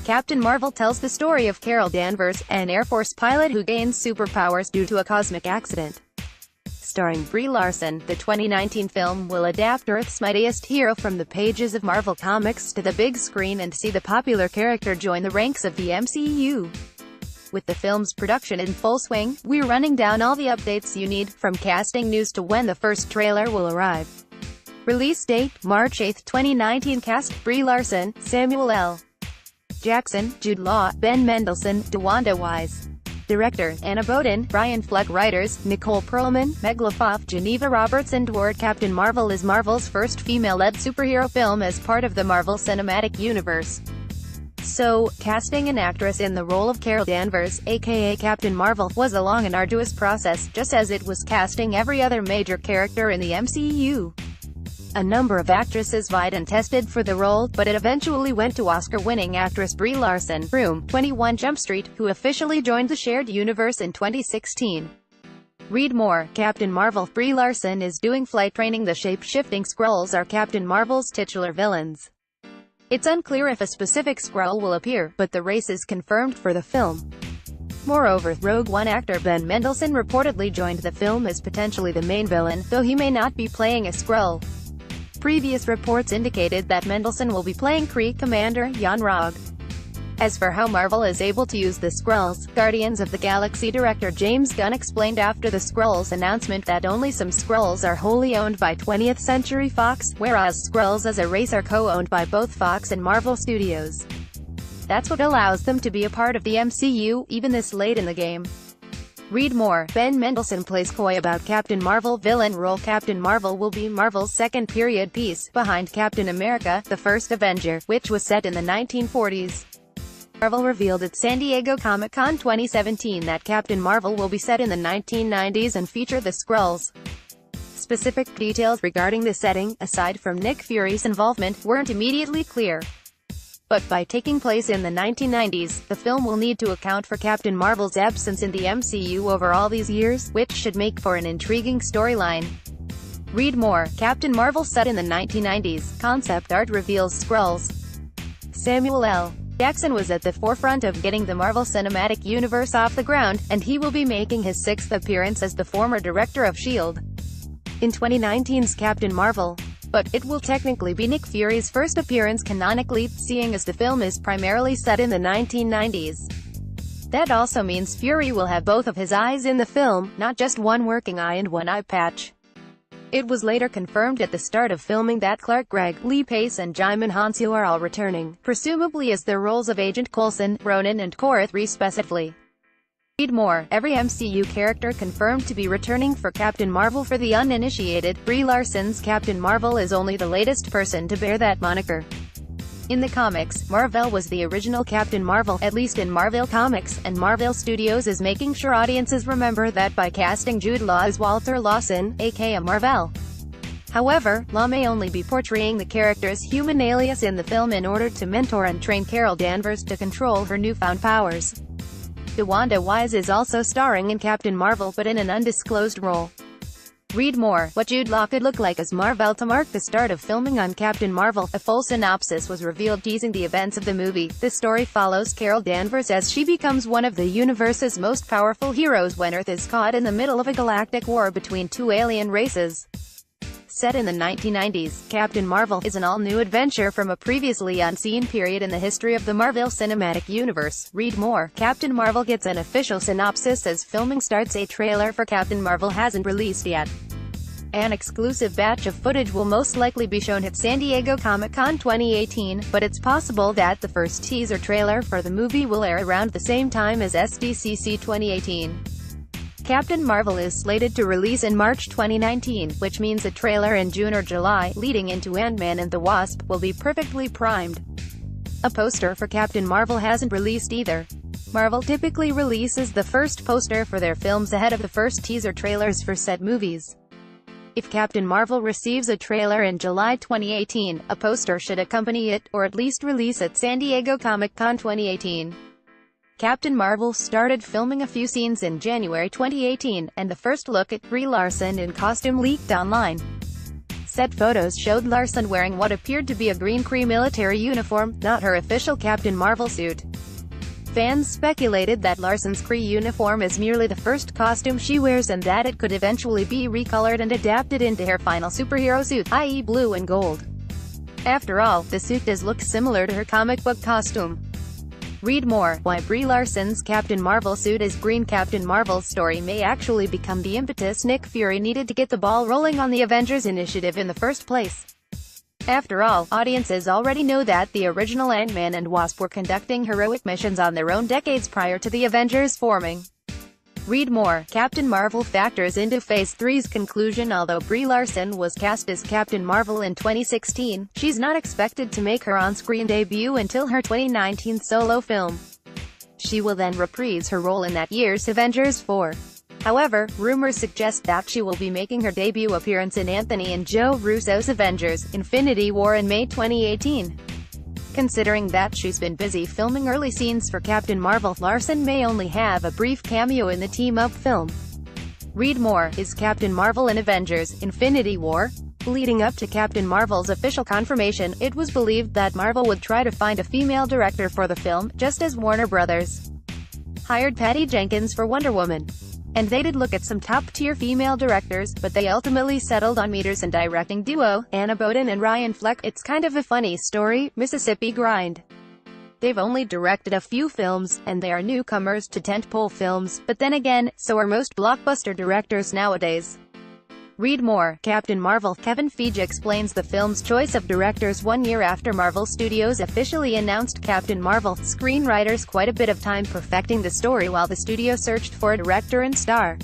Captain Marvel tells the story of Carol Danvers, an Air Force pilot who gains superpowers due to a cosmic accident. Starring Brie Larson, the 2019 film will adapt Earth's mightiest hero from the pages of Marvel Comics to the big screen and see the popular character join the ranks of the MCU. With the film's production in full swing, we're running down all the updates you need, from casting news to when the first trailer will arrive. Release date, March 8, 2019. Cast: Brie Larson, Samuel L. Jackson, Jude Law, Ben Mendelsohn, DeWanda Wise. Director, Anna Boden, Brian Fleck. Writers, Nicole Perlman, Meg LaFosse, Geneva Roberts and Ward. Captain Marvel is Marvel's first female-led superhero film as part of the Marvel Cinematic Universe. So, casting an actress in the role of Carol Danvers, aka Captain Marvel, was a long and arduous process, just as it was casting every other major character in the MCU. A number of actresses vied and tested for the role, but it eventually went to Oscar-winning actress Brie Larson, from 21 Jump Street, who officially joined the shared universe in 2016. Read more. Captain Marvel. Brie Larson is doing flight training. The shape-shifting Skrulls are Captain Marvel's titular villains. It's unclear if a specific Skrull will appear, but the race is confirmed for the film. Moreover, Rogue One actor Ben Mendelsohn reportedly joined the film as potentially the main villain, though he may not be playing a Skrull. Previous reports indicated that Mendelsohn will be playing Kree Commander Yon-Rogg. As for how Marvel is able to use the Skrulls, Guardians of the Galaxy director James Gunn explained after the Skrulls announcement that only some Skrulls are wholly owned by 20th Century Fox, whereas Skrulls as a race are co-owned by both Fox and Marvel Studios. That's what allows them to be a part of the MCU, even this late in the game. Read more. Ben Mendelsohn plays coy about Captain Marvel villain role. Captain Marvel will be Marvel's second period piece, behind Captain America, the First Avenger, which was set in the 1940s. Marvel revealed at San Diego Comic-Con 2017 that Captain Marvel will be set in the 1990s and feature the Skrulls. Specific details regarding the setting, aside from Nick Fury's involvement, weren't immediately clear. But by taking place in the 1990s, the film will need to account for Captain Marvel's absence in the MCU over all these years, which should make for an intriguing storyline. Read more. Captain Marvel set in the 1990s. Concept art reveals Skrulls. Samuel L. Jackson was at the forefront of getting the Marvel Cinematic Universe off the ground, and he will be making his sixth appearance as the former director of S.H.I.E.L.D. in 2019's Captain Marvel. But it will technically be Nick Fury's first appearance canonically, seeing as the film is primarily set in the 1990s. That also means Fury will have both of his eyes in the film, not just one working eye and one eye patch. It was later confirmed at the start of filming that Clark Gregg, Lee Pace and Jaimin Hansu are all returning, presumably as their roles of Agent Coulson, Ronan and Korath respectively. Read more. Every MCU character confirmed to be returning for Captain Marvel. For the uninitiated, Brie Larson's Captain Marvel is only the latest person to bear that moniker. In the comics, Mar-Vell was the original Captain Marvel, at least in Marvel Comics, and Marvel Studios is making sure audiences remember that by casting Jude Law as Walter Lawson, aka Mar-Vell. However, Law may only be portraying the character's human alias in the film in order to mentor and train Carol Danvers to control her newfound powers. DeWanda Wise is also starring in Captain Marvel, but in an undisclosed role. Read more. What Jude Law could look like as Mar-Vell. To mark the start of filming on Captain Marvel, a full synopsis was revealed teasing the events of the movie. The story follows Carol Danvers as she becomes one of the universe's most powerful heroes when Earth is caught in the middle of a galactic war between two alien races. Set in the 1990s, Captain Marvel is an all-new adventure from a previously unseen period in the history of the Marvel Cinematic Universe. Read more. Captain Marvel gets an official synopsis as filming starts. A trailer for Captain Marvel hasn't released yet. An exclusive batch of footage will most likely be shown at San Diego Comic-Con 2018, but it's possible that the first teaser trailer for the movie will air around the same time as SDCC 2018. Captain Marvel is slated to release in March 2019, which means a trailer in June or July, leading into Ant-Man and the Wasp, will be perfectly primed. A poster for Captain Marvel hasn't released either. Marvel typically releases the first poster for their films ahead of the first teaser trailers for said movies. If Captain Marvel receives a trailer in July 2018, a poster should accompany it, or at least release at San Diego Comic-Con 2018. Captain Marvel started filming a few scenes in January 2018, and the first look at Brie Larson in costume leaked online. Set photos showed Larson wearing what appeared to be a green Kree military uniform, not her official Captain Marvel suit. Fans speculated that Larson's Kree uniform is merely the first costume she wears and that it could eventually be recolored and adapted into her final superhero suit, i.e. blue and gold. After all, the suit does look similar to her comic book costume. Read more, why Brie Larson's Captain Marvel suit is green. Captain Marvel's story may actually become the impetus Nick Fury needed to get the ball rolling on the Avengers initiative in the first place. After all, audiences already know that the original Ant-Man and Wasp were conducting heroic missions on their own decades prior to the Avengers forming. Read more, Captain Marvel factors into Phase 3's conclusion. Although Brie Larson was cast as Captain Marvel in 2016, she's not expected to make her on-screen debut until her 2019 solo film. She will then reprise her role in that year's Avengers 4. However, rumors suggest that she will be making her debut appearance in Anthony and Joe Russo's Avengers: Infinity War in May 2018. Considering that she's been busy filming early scenes for Captain Marvel, Larson may only have a brief cameo in the team-up film. Read more, is Captain Marvel in Avengers: Infinity War? Leading up to Captain Marvel's official confirmation, it was believed that Marvel would try to find a female director for the film, just as Warner Bros. hired Patty Jenkins for Wonder Woman. And they did look at some top-tier female directors, but they ultimately settled on Meters and directing duo, Anna Boden and Ryan Fleck. It's kind of a funny story, Mississippi Grind. They've only directed a few films, and they are newcomers to tentpole films, but then again, so are most blockbuster directors nowadays. Read more, Captain Marvel. Kevin Feige explains the film's choice of directors 1 year after Marvel Studios officially announced Captain Marvel. Screenwriters quite a bit of time perfecting the story while the studio searched for a director and star.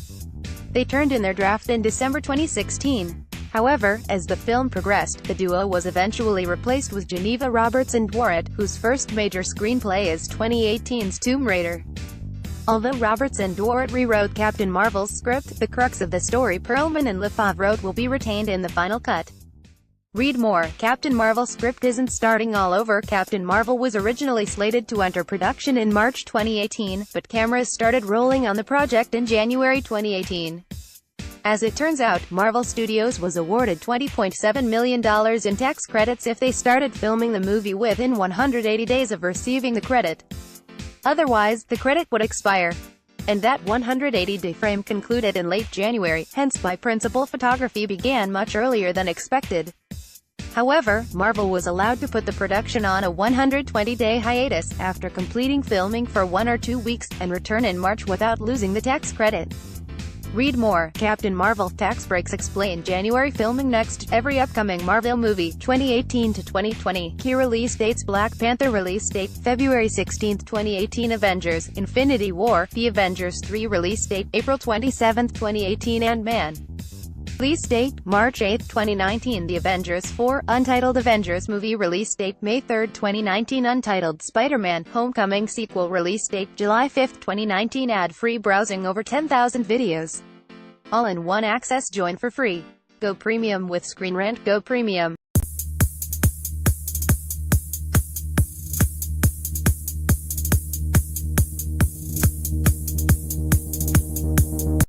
They turned in their draft in December 2016. However, as the film progressed, the duo was eventually replaced with Geneva Roberts and Dworet, whose first major screenplay is 2018's Tomb Raider. Although Roberts and Dworet rewrote Captain Marvel's script, the crux of the story Perlman and LeFauve wrote will be retained in the final cut. Read more, Captain Marvel script isn't starting all over. Captain Marvel was originally slated to enter production in March 2018, but cameras started rolling on the project in January 2018. As it turns out, Marvel Studios was awarded $20.7 million in tax credits if they started filming the movie within 180 days of receiving the credit. Otherwise, the credit would expire. And that 180-day frame concluded in late January, hence why principal photography began much earlier than expected. However, Marvel was allowed to put the production on a 120-day hiatus, after completing filming for 1 or 2 weeks, and return in March without losing the tax credit. Read more, Captain Marvel tax breaks explain January filming next. Every upcoming Marvel movie, 2018 to 2020. Key release dates: Black Panther release date, February 16, 2018. Avengers: Infinity War, The Avengers 3 release date, April 27, 2018. Ant-Man release date, March 8, 2019. The Avengers 4, Untitled Avengers movie release date, May 3, 2019. Untitled Spider-Man: Homecoming sequel release date, July 5, 2019. Ad-free browsing, over 10,000 videos. All-in-one access. Join for free. Go Premium with Screen Rant. Go Premium.